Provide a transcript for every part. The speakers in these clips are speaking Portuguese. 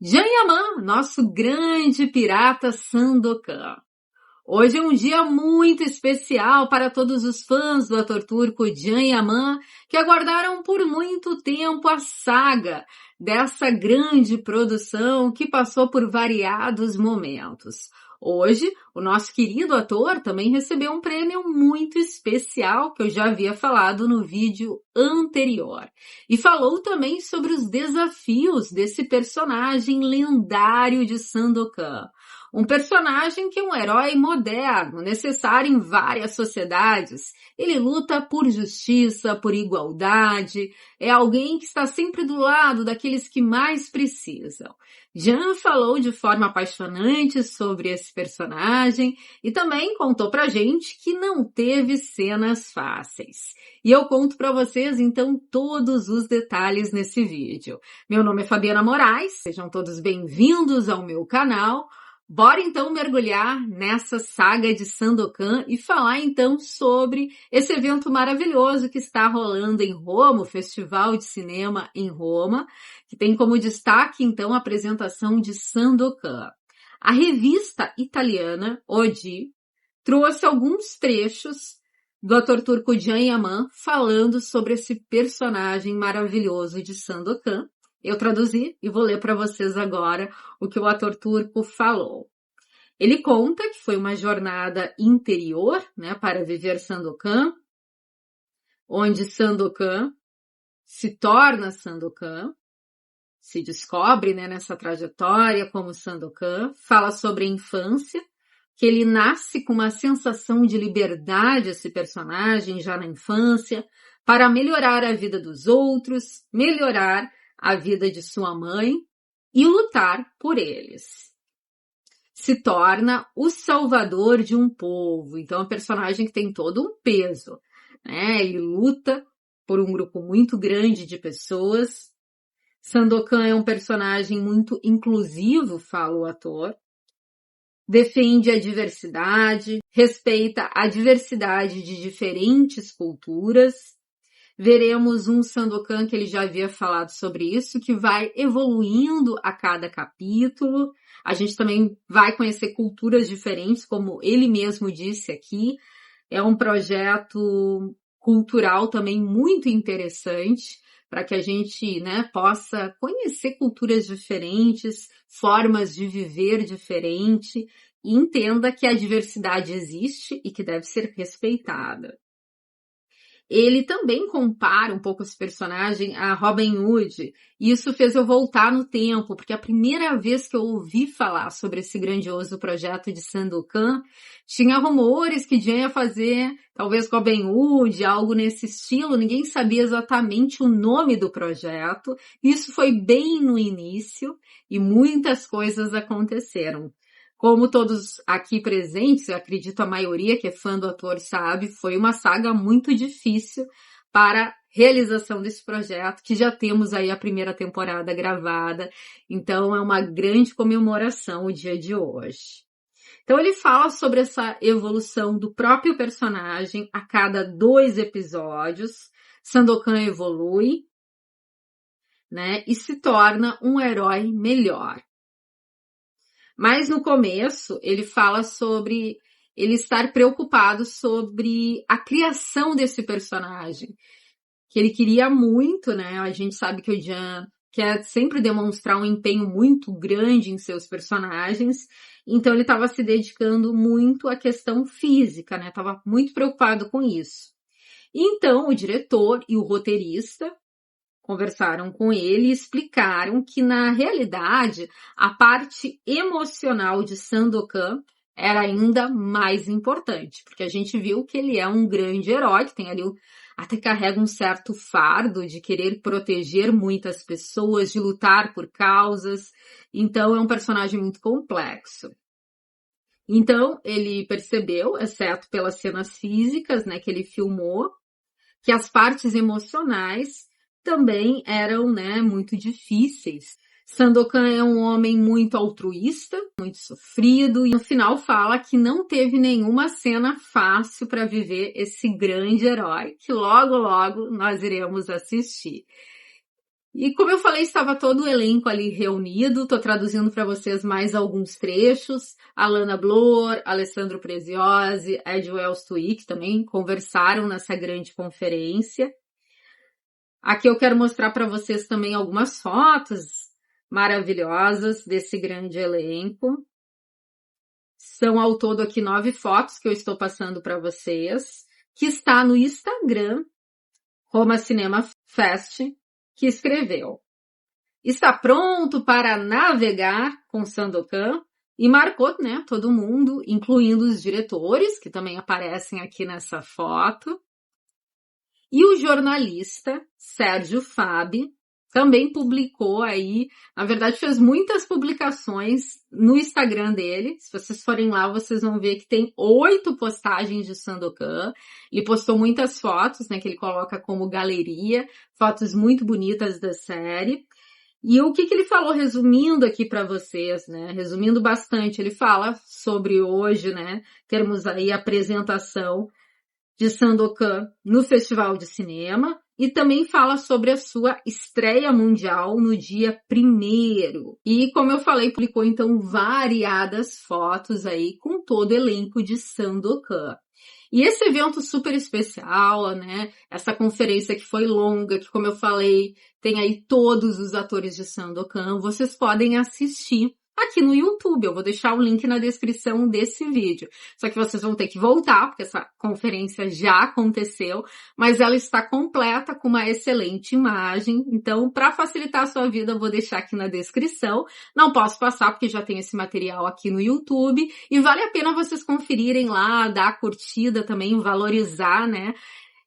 Jan Yaman, nosso grande pirata Sandokan. Hoje é um dia muito especial para todos os fãs do ator turco Jan Yaman, que aguardaram por muito tempo a saga dessa grande produção que passou por variados momentos. Hoje, o nosso querido ator também recebeu um prêmio muito especial, que eu já havia falado no vídeo anterior. E falou também sobre os desafios desse personagem lendário de Sandokan. Um personagem que é um herói moderno, necessário em várias sociedades. Ele luta por justiça, por igualdade, é alguém que está sempre do lado daqueles que mais precisam. Jan falou de forma apaixonante sobre esse personagem e também contou pra gente que não teve cenas fáceis. E eu conto pra vocês então todos os detalhes nesse vídeo. Meu nome é Fabiana Moraes, sejam todos bem-vindos ao meu canal. Bora então mergulhar nessa saga de Sandokan e falar então sobre esse evento maravilhoso que está rolando em Roma, o Festival de Cinema em Roma, que tem como destaque então a apresentação de Sandokan. A revista italiana Oggi trouxe alguns trechos do ator turco Jan Yaman falando sobre esse personagem maravilhoso de Sandokan. Eu traduzi e vou ler para vocês agora o que o ator turco falou. Ele conta que foi uma jornada interior, para viver Sandokan, onde Sandokan se torna Sandokan, se descobre, nessa trajetória como Sandokan, fala sobre a infância, que ele nasce com uma sensação de liberdade, esse personagem, já na infância, para melhorar a vida dos outros, melhorar a vida de sua mãe e lutar por eles. Se torna o salvador de um povo. Então é um personagem que tem todo um peso, Ele luta por um grupo muito grande de pessoas. Sandokan é um personagem muito inclusivo, fala o ator. Defende a diversidade, respeita a diversidade de diferentes culturas. Veremos um Sandokan, que ele já havia falado sobre isso, que vai evoluindo a cada capítulo. A gente também vai conhecer culturas diferentes, como ele mesmo disse aqui. É um projeto cultural também muito interessante, para que a gente, possa conhecer culturas diferentes, formas de viver diferente, e entenda que a diversidade existe e que deve ser respeitada. Ele também compara um pouco esse personagem a Robin Hood, e isso fez eu voltar no tempo, porque a primeira vez que eu ouvi falar sobre esse grandioso projeto de Sandokan, tinha rumores que Jan ia fazer, talvez Robin Hood, algo nesse estilo, ninguém sabia exatamente o nome do projeto. Isso foi bem no início, e muitas coisas aconteceram. Como todos aqui presentes, eu acredito a maioria que é fã do ator sabe, foi uma saga muito difícil para a realização desse projeto, que já temos aí a primeira temporada gravada, então é uma grande comemoração o dia de hoje. Então ele fala sobre essa evolução do próprio personagem a cada 2 episódios. Sandokan evolui, e se torna um herói melhor. Mas no começo, ele fala sobre ele estar preocupado sobre a criação desse personagem, que ele queria muito, A gente sabe que o Jan quer sempre demonstrar um empenho muito grande em seus personagens, então ele estava se dedicando muito à questão física, Estava muito preocupado com isso. Então, o diretor e o roteirista conversaram com ele e explicaram que, na realidade, a parte emocional de Sandokan era ainda mais importante, porque a gente viu que ele é um grande herói, que tem ali, até carrega um certo fardo de querer proteger muitas pessoas, de lutar por causas, então é um personagem muito complexo. Então, ele percebeu, exceto pelas cenas físicas, que ele filmou, que as partes emocionais também eram, muito difíceis. Sandokan é um homem muito altruísta, muito sofrido, e no final fala que não teve nenhuma cena fácil para viver esse grande herói, que logo, logo nós iremos assistir. E como eu falei, estava todo o elenco ali reunido. Estou traduzindo para vocês mais alguns trechos. Alana Bloor, Alessandro Preziosi, Ed Wells Twigg também conversaram nessa grande conferência. Aqui eu quero mostrar para vocês também algumas fotos maravilhosas desse grande elenco. São ao todo aqui 9 fotos que eu estou passando para vocês, que está no Instagram, Roma Cinema Fest, que escreveu: está pronto para navegar com Sandokan, e marcou, né, todo mundo, incluindo os diretores, que também aparecem aqui nessa foto. E o jornalista Sérgio Fabi também publicou aí, na verdade fez muitas publicações no Instagram dele. Se vocês forem lá, vocês vão ver que tem 8 postagens de Sandokan. Ele postou muitas fotos, né, que ele coloca como galeria, fotos muito bonitas da série. E o que ele falou, resumindo aqui para vocês, né, resumindo bastante, ele fala sobre hoje, né, termos aí a apresentação de Sandokan no Festival de Cinema, e também fala sobre a sua estreia mundial no dia 1º. E, como eu falei, publicou então variadas fotos aí com todo o elenco de Sandokan. E esse evento super especial, né, essa conferência que foi longa, que como eu falei, tem aí todos os atores de Sandokan, vocês podem assistir aqui no YouTube. Eu vou deixar o link na descrição desse vídeo. Só que vocês vão ter que voltar, porque essa conferência já aconteceu, mas ela está completa com uma excelente imagem. Então, para facilitar a sua vida, eu vou deixar aqui na descrição. Não posso passar, porque já tem esse material aqui no YouTube. E vale a pena vocês conferirem lá, dar a curtida também, valorizar, né,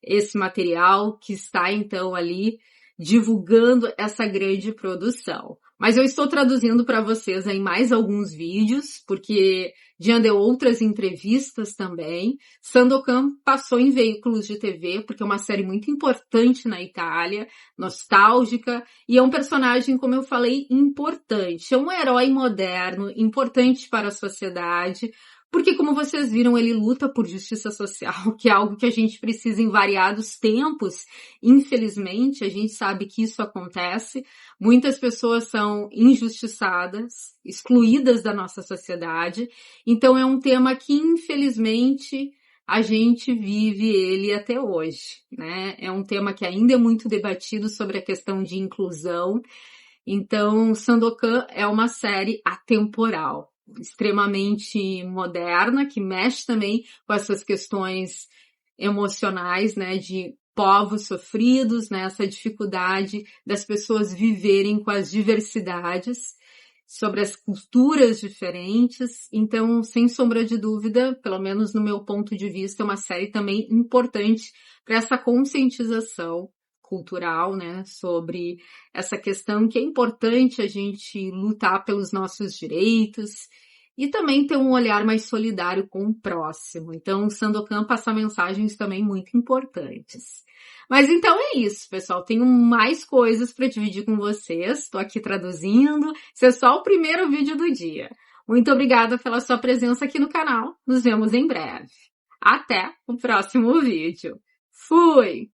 esse material que está, então, ali divulgando essa grande produção. Mas eu estou traduzindo para vocês aí mais alguns vídeos, porque já deu outras entrevistas também. Sandokan passou em veículos de TV, porque é uma série muito importante na Itália, nostálgica, e é um personagem, como eu falei, importante. É um herói moderno, importante para a sociedade, porque, como vocês viram, ele luta por justiça social, que é algo que a gente precisa em variados tempos. Infelizmente, a gente sabe que isso acontece. Muitas pessoas são injustiçadas, excluídas da nossa sociedade. Então, é um tema que, infelizmente, a gente vive ele até hoje, né? É um tema que ainda é muito debatido sobre a questão de inclusão. Então, Sandokan é uma série atemporal, extremamente moderna, que mexe também com essas questões emocionais, né, de povos sofridos, né, essa dificuldade das pessoas viverem com as diversidades, sobre as culturas diferentes. Então, sem sombra de dúvida, pelo menos no meu ponto de vista, é uma série também importante para essa conscientização cultural, né, sobre essa questão que é importante a gente lutar pelos nossos direitos e também ter um olhar mais solidário com o próximo. Então, Sandokan passa mensagens também muito importantes. Mas então é isso, pessoal. Tenho mais coisas para dividir com vocês. Estou aqui traduzindo. Esse é só o primeiro vídeo do dia. Muito obrigada pela sua presença aqui no canal. Nos vemos em breve. Até o próximo vídeo. Fui!